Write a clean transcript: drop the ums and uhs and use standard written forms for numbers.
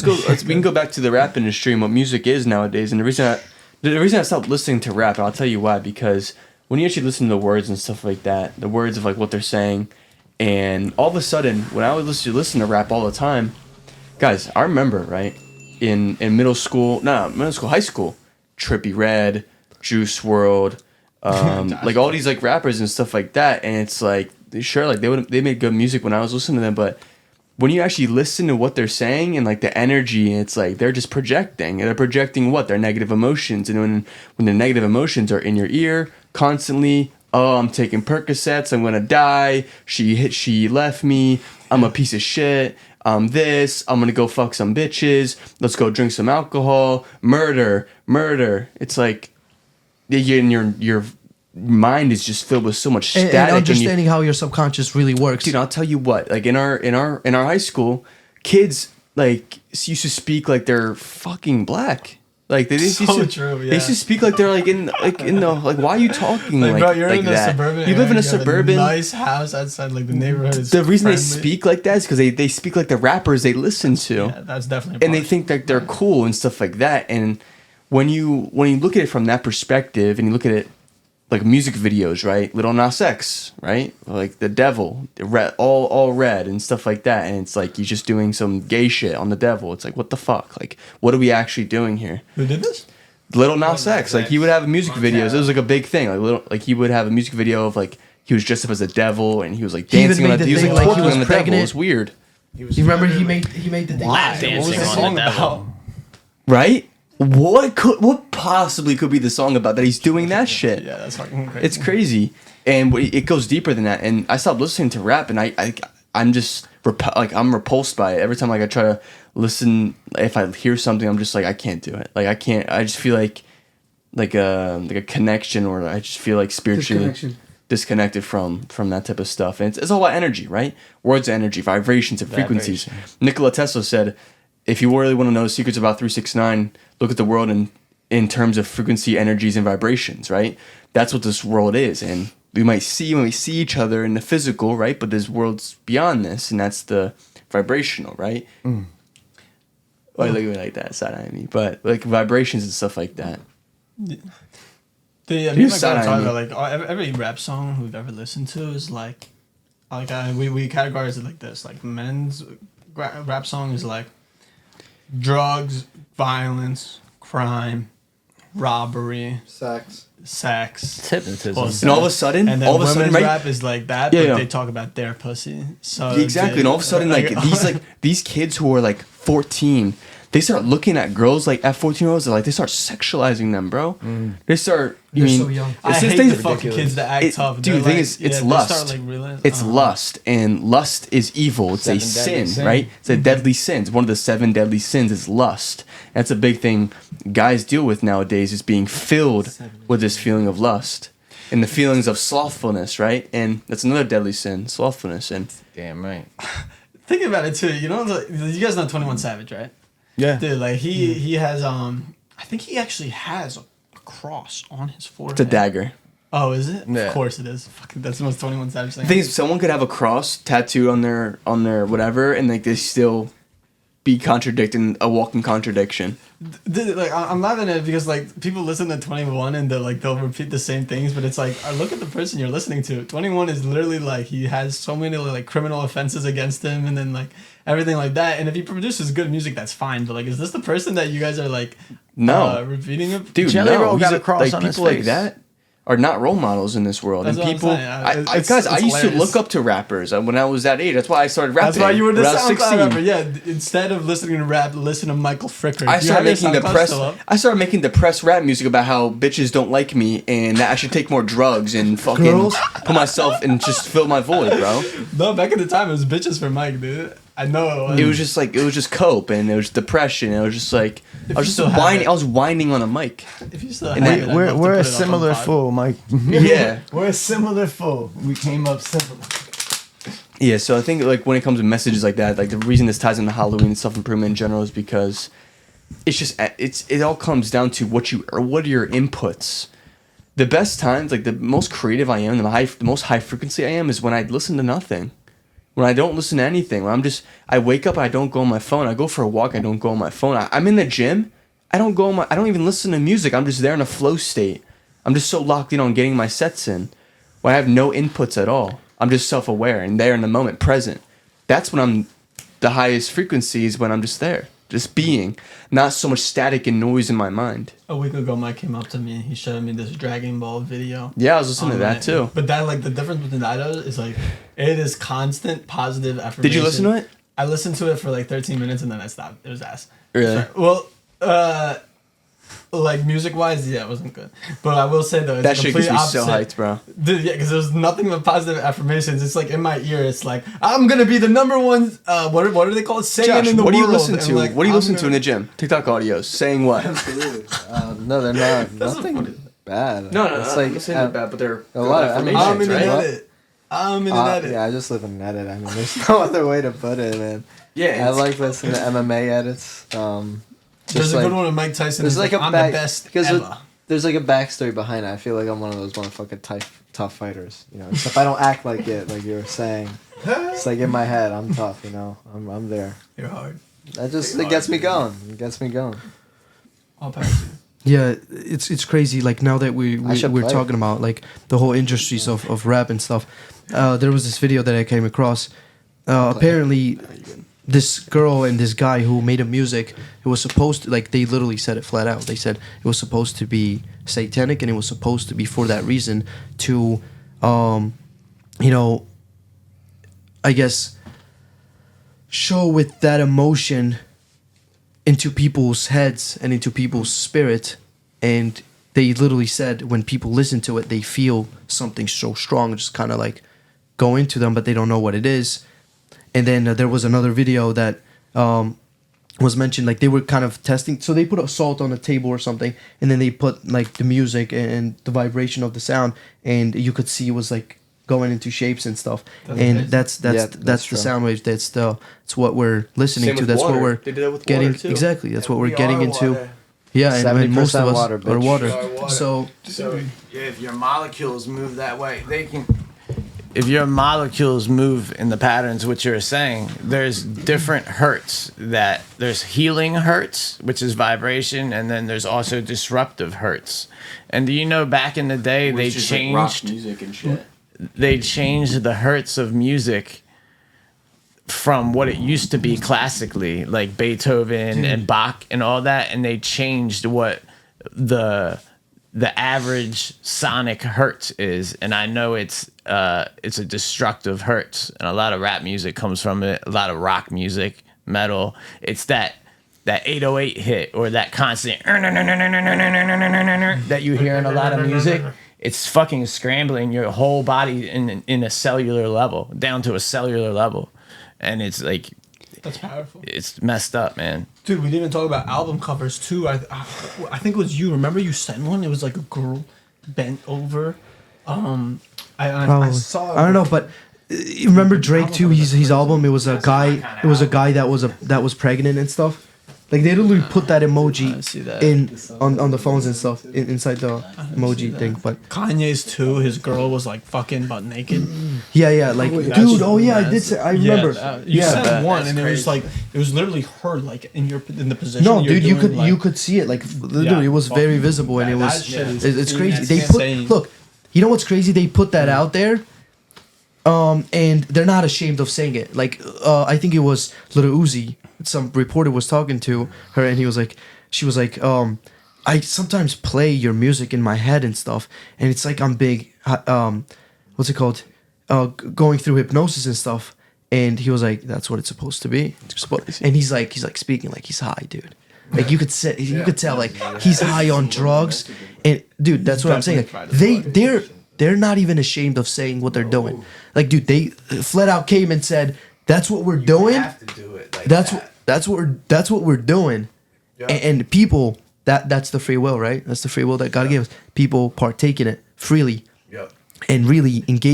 We can go back to the rap industry and what music is nowadays. And the reason I stopped listening to rap, and I'll tell you why, because when you actually listen to the words and stuff like that, the words of like what they're saying, and all of a sudden, when I would listen to rap all the time, guys, I remember, right, in high school, Trippie Redd, Juice WRLD, like all these like rappers and stuff like that, and it's like, sure, like they made good music when I was listening to them, but when you actually listen to what they're saying and like the energy, it's like they're just projecting. And they're projecting what? Their negative emotions. And when the negative emotions are in your ear constantly, oh, I'm taking Percocets, I'm gonna die, she left me, I'm a piece of shit, I'm gonna go fuck some bitches, let's go drink some alcohol, murder. It's like your mind is just filled with so much static, and understanding how your subconscious really works. Dude, I'll tell you what, like in our high school, kids like used to speak like they're fucking black. Like they used to speak like they're like in the like, why are you talking like bro, you're like in that? Suburban You live in a area, suburban nice house outside, like the neighborhood is the reason friendly. they speak like that is because they speak like the rappers they listen to. Yeah, that's definitely and they think that they're cool and stuff like that. And when you look at it from that perspective and you look at it like music videos, right? Lil Nas X, right? Like The Devil, all red and stuff like that. And it's like you're just doing some gay shit on The Devil. It's like, what the fuck? Like, what are we actually doing here? Who did this? Lil Nas X. Like, he would have music videos. It was like a big thing. Like he would have a music video of like he was dressed up as a devil and he was like dancing on the devil. He was like twerking on the devil. It was weird. You remember he made the thing. Lap dancing on the devil. Right? What possibly could be the song about that he's doing that shit? Yeah, that's fucking crazy. It's crazy, and it goes deeper than that. And I stopped listening to rap, and I'm just I'm repulsed by it every time. Like I try to listen, if I hear something, I'm just like I can't do it. Like I can't. I just feel like a connection, or I just feel like spiritually disconnected from that type of stuff. And it's all about energy, right? Words, energy, vibrations, and frequencies. Nikola Tesla said, if you really want to know the secrets about 369, look at the world in terms of frequency, energies, and vibrations, right? That's what this world is. And we might see when we see each other in the physical, right? But there's worlds beyond this, and that's the vibrational, right? Why look at me like that, side-eye me? But like vibrations and stuff like that. Me and my girl talk about like every rap song we've ever listened to is like we categorize it like this. Like men's rap song is like drugs, violence, crime, robbery, sex, it's hypnotism, and all of a sudden, right? Rap is like that, but they talk about their pussy. So exactly, and all of a sudden, these kids who are like 14, they start looking at girls like at 14-year-olds. They start sexualizing them, bro. They start. They're so young. I hate the fucking kids that act tough. Dude, the thing is, it's lust. It's lust, and lust is evil. It's a sin, right? It's a deadly sin. It's one of the 7 deadly sins is lust. That's a big thing guys deal with nowadays, is being filled with this feeling of lust and the feelings of slothfulness, right? And that's another deadly sin, slothfulness. And damn right. Thinking about it too, you guys know 21 Savage, right? Yeah. Dude, like he has I think he actually has a cross on his forehead. it's a dagger. Oh, is it? Yeah. Of course it is. Fucking, that's the most 21 Savage thing. The thing is, someone could have a cross tattooed on their whatever, and like they still be contradicting, a walking contradiction. Dude, like I'm laughing at it because like people listen to 21 and they'll repeat the same things, but it's like, look at the person you're listening to. 21 is literally like, he has so many like criminal offenses against him, and then like everything like that. And if he produces good music, that's fine. But like, is this the person that you guys are like repeating it? Dude, Jelly no. Roll got a cross like on his people like face. that are not role models in this world. That's and what people, I'm saying. guys, I used to hilarious. look up to rappers when I was that age. That's why I started rapping. That's why you were the when I was SoundCloud rapper. Yeah, instead of listening to rap, listen to Michael Fricker. I started making depressed rap music about how bitches don't like me and that I should take more drugs and fucking put myself and just fill my void, bro. No, back in the time it was bitches for Mike, dude. I know it was. It was just cope, and it was depression. It was just like I was whining on a mic. If you still we're a similar fool, Mike. Yeah, we're a similar fool. We came up similar. Yeah, so I think like when it comes to messages like that, like the reason this ties into Halloween and self-improvement in general is because it's just it all comes down to what are your inputs. The best times, like the most creative I am, the most high frequency I am, is when I listen to nothing. When I don't listen to anything, when I wake up, I don't go on my phone. I go for a walk, I don't go on my phone. I'm in the gym, I don't even listen to music. I'm just there in a flow state. I'm just so locked in on getting my sets in. When I have no inputs at all, I'm just self-aware and there in the moment, present. That's when I'm the highest frequencies, when I'm just there, just being, not so much static and noise in my mind. A week ago, Mike came up to me and he showed me this Dragon Ball video. Yeah, I was listening to that too. But that, like, the difference between that is, like, it is constant positive affirmation. Did you listen to it? I listened to it for like 13 minutes and then I stopped. It was ass. Really? Well, like, music-wise, yeah, it wasn't good. But I will say, though, it's That the shit complete gets me opposite. so hyped, bro. Dude, yeah, because there's nothing but positive affirmations. It's like in my ear. It's like, I'm gonna be the number one. What are they called? Saying Josh, in the what do world. you listen And, to? like, What do you I'm listen to in gonna- the gym? TikTok audios saying what? Absolutely. No, they're not. Nothing bad. No, It's like, like I'm saying they're bad, but they're a lot of affirmations, I'm in an right? edit. I'm in an edit. Yeah, I just live in an edit. I mean, there's no other way to put it, man. Yeah, I it's- like listening to MMA edits. There's Just a like, good one with Mike Tyson. there's He's like like, a I'm back, the best because ever. there's like a backstory behind it. I feel like I'm one of those motherfucking tough fighters. You know, except I don't act like it, like you were saying. It's like in my head, I'm tough. You know, I'm there. You're hard. It gets me going. It gets me going. I'll pass you. Yeah, it's crazy. Like now that we're play. talking about like the whole industries of rap and stuff. There was this video that I came across. Apparently, this girl and this guy who made a music, it was supposed to, like, they literally said it flat out. They said it was supposed to be satanic and it was supposed to be for that reason to, you know, I guess, show with that emotion into people's heads and into people's spirit. And they literally said when people listen to it, they feel something so strong, just kind of like go into them, but they don't know what it is. And then there was another video that was mentioned, like they were kind of testing. So they put a salt on a table or something, and then they put like the music and the vibration of the sound, and you could see it was like going into shapes and stuff. And that's the true. sound waves. It's what we're listening Same to. with That's water. what we're They did that with getting water, too. exactly. That's what We we're getting are into. water. Yeah, and most of 70% us water, are bitch. water. We are water. So So if your molecules move that way, they can. If your molecules move in the patterns which you're saying, there's different hertz. That there's healing hertz, which is vibration, and then there's also disruptive hertz. And do you know back in the day they Which is like rock changed music and shit. they changed the hertz of music from what it used to be classically, like Beethoven and Bach and all that, and they changed what the average sonic hertz is. And I know it's a destructive hertz, and a lot of rap music comes from it, a lot of rock music, metal. It's that 808 hit or that constant that you hear in a lot of music. It's fucking scrambling your whole body in a cellular level, down to a cellular level. And it's like, That's powerful. it's messed up, man. Dude, we didn't even talk about album covers too. I think it was you. Remember you sent one? It was like a girl bent over. I saw it. I don't know, but you remember Drake too? His album. It was a guy. It was a guy that was pregnant and stuff. Like they literally put that emoji see that. in on the phones and stuff inside the emoji thing. But Kanye's too. His girl was like fucking butt naked. yeah, like dude. Oh yeah, I did. I remember. You Yeah. sent one, That's and it was crazy. like it was literally her, like in the position. No, you're dude, you doing, could like, you could see it. Like literally, Yeah, it was very fucking- visible, and it that was shit is it's crazy. They insane. put look. You know what's crazy? They put that out there. And they're not ashamed of saying it. Like, I think it was Lil Uzi. Some reporter was talking to her, and she was like, I sometimes play your music in my head and stuff, and it's like I'm big. What's it called? Going through hypnosis and stuff. And he was like, "That's what it's supposed to be." And he's like speaking like he's high, dude. Like you could tell like he's high on drugs. And dude, that's what I'm saying. Like, they're not even ashamed of saying what they're doing. Like, dude, they flat out came and said, "That's what we're doing. have to do it like That's what we're doing." And people, that's the free will, right? That's the free will that God gave us. People partake in it freely and really engage